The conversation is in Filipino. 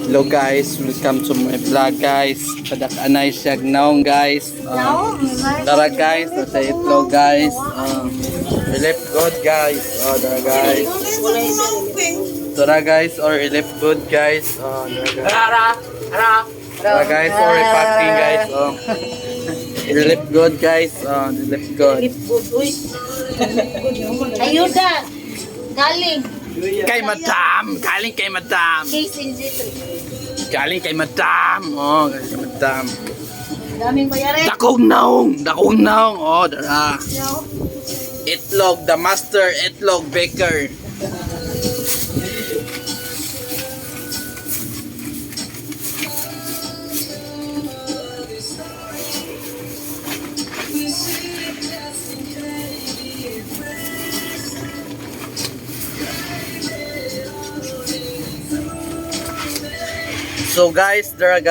Hello guys, welcome to my vlog guys. Padak-anay siya naong guys. Tara guys, nasa itlog guys. Ilip good guys. Tara guys. Tara guys, or ilip good guys. Tara guys, or ipacking guys. Ilip good guys. Ilip good. Ayuda! Galing! Kay madam! Galing kay madam! Case in G3. Galing kay madam! Galing kay madam. Daming bayarin. Dakong naong! Dakong naong! Dara. Itlog, the master itlog baker. So guys, there are